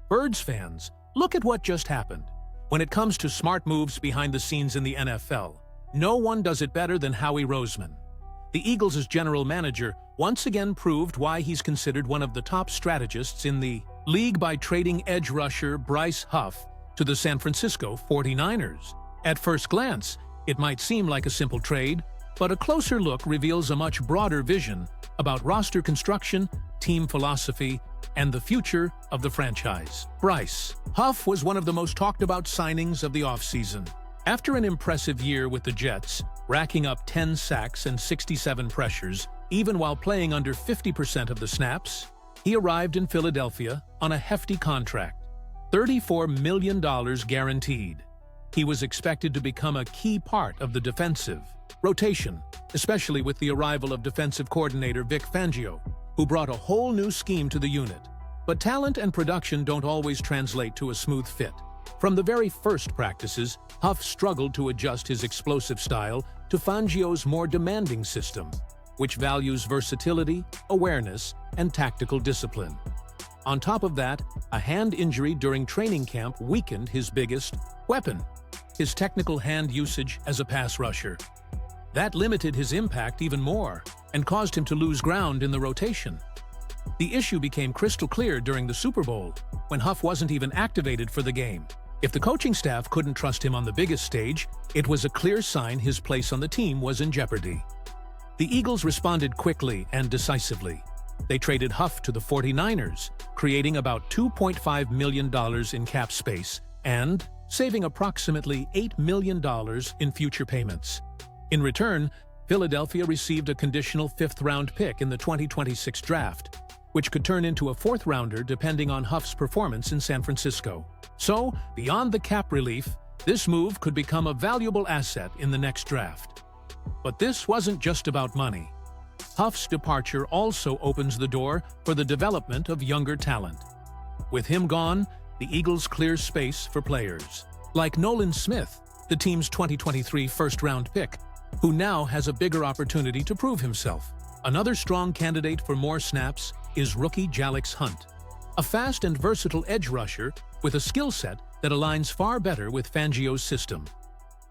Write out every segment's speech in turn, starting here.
Birds fans, look at what just happened. When it comes to smart moves behind the scenes in the NFL, no one does it better than Howie Roseman. The Eagles' general manager once again proved why he's considered one of the top strategists in the league by trading edge rusher Bryce Huff to the San Francisco 49ers. At first glance, it might seem like a simple trade, but a closer look reveals a much broader vision about roster construction, team philosophy, and the future of the franchise. Bryce Huff was one of the most talked about signings of the offseason. After an impressive year with the Jets, racking up 10 sacks and 67 pressures, even while playing under 50% of the snaps, he arrived in Philadelphia on a hefty contract, $34 million guaranteed. He was expected to become a key part of the defensive rotation, especially with the arrival of defensive coordinator Vic Fangio, who brought a whole new scheme to the unit. But talent and production don't always translate to a smooth fit. From the very first practices, Huff struggled to adjust his explosive style to Fangio's more demanding system, which values versatility, awareness, and tactical discipline. On top of that, a hand injury during training camp weakened his biggest weapon, his technical hand usage as a pass rusher. That limited his impact even more and caused him to lose ground in the rotation. The issue became crystal clear during the Super Bowl, when Huff wasn't even activated for the game. If the coaching staff couldn't trust him on the biggest stage, it was a clear sign his place on the team was in jeopardy. The Eagles responded quickly and decisively. They traded Huff to the 49ers, creating about $2.5 million in cap space and saving approximately $8 million in future payments. In return, Philadelphia received a conditional fifth-round pick in the 2026 draft, which could turn into a fourth-rounder depending on Huff's performance in San Francisco. So, beyond the cap relief, this move could become a valuable asset in the next draft. But this wasn't just about money. Huff's departure also opens the door for the development of younger talent. With him gone, the Eagles clear space for players like Nolan Smith, the team's 2023 first-round pick, who now has a bigger opportunity to prove himself. Another strong candidate for more snaps is rookie Jalix Hunt, a fast and versatile edge rusher with a skill set that aligns far better with Fangio's system.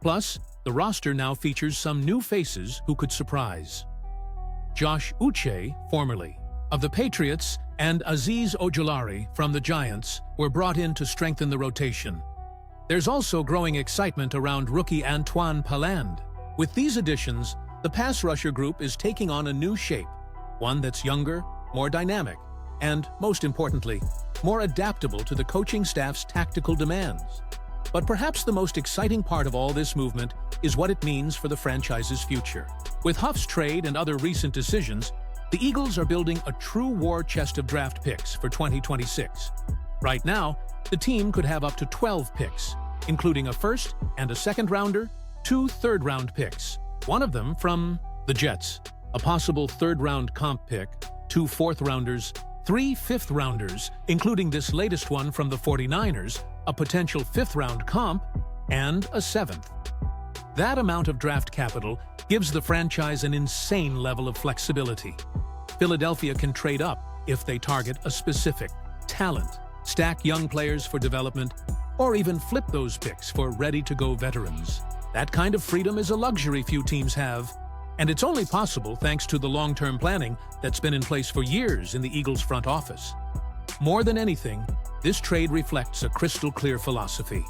Plus, the roster now features some new faces who could surprise. Josh Uche, formerly of the Patriots, and Azeez Ojulari from the Giants were brought in to strengthen the rotation. There's also growing excitement around rookie Antoine Paland. With these additions, the pass rusher group is taking on a new shape, one that's younger, more dynamic, and, most importantly, more adaptable to the coaching staff's tactical demands. But perhaps the most exciting part of all this movement is what it means for the franchise's future. With Huff's trade and other recent decisions, the Eagles are building a true war chest of draft picks for 2026. Right now, the team could have up to 12 picks, including a first and a second-rounder, 2 third-round picks, one of them from the Jets, a possible third-round comp pick, 2 fourth-rounders, 3 fifth-rounders, including this latest one from the 49ers, a potential 5th-round comp, and a 7th. That amount of draft capital gives the franchise an insane level of flexibility. Philadelphia can trade up if they target a specific talent, stack young players for development, or even flip those picks for ready-to-go veterans. That kind of freedom is a luxury few teams have, and it's only possible thanks to the long-term planning that's been in place for years in the Eagles' front office. More than anything, this trade reflects a crystal-clear philosophy.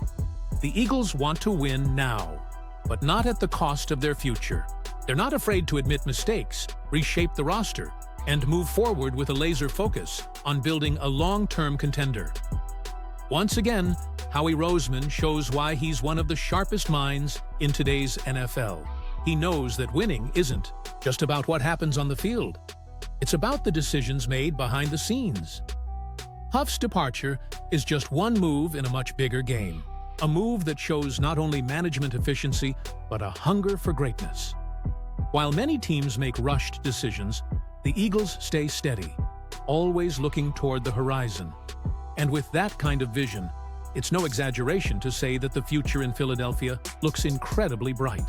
The Eagles want to win now, but not at the cost of their future. They're not afraid to admit mistakes, reshape the roster, and move forward with a laser focus on building a long-term contender. Once again, Howie Roseman shows why he's one of the sharpest minds in today's NFL. He knows that winning isn't just about what happens on the field. It's about the decisions made behind the scenes. Huff's departure is just one move in a much bigger game. A move that shows not only management efficiency, but a hunger for greatness. While many teams make rushed decisions, the Eagles stay steady, always looking toward the horizon. And with that kind of vision, it's no exaggeration to say that the future in Philadelphia looks incredibly bright.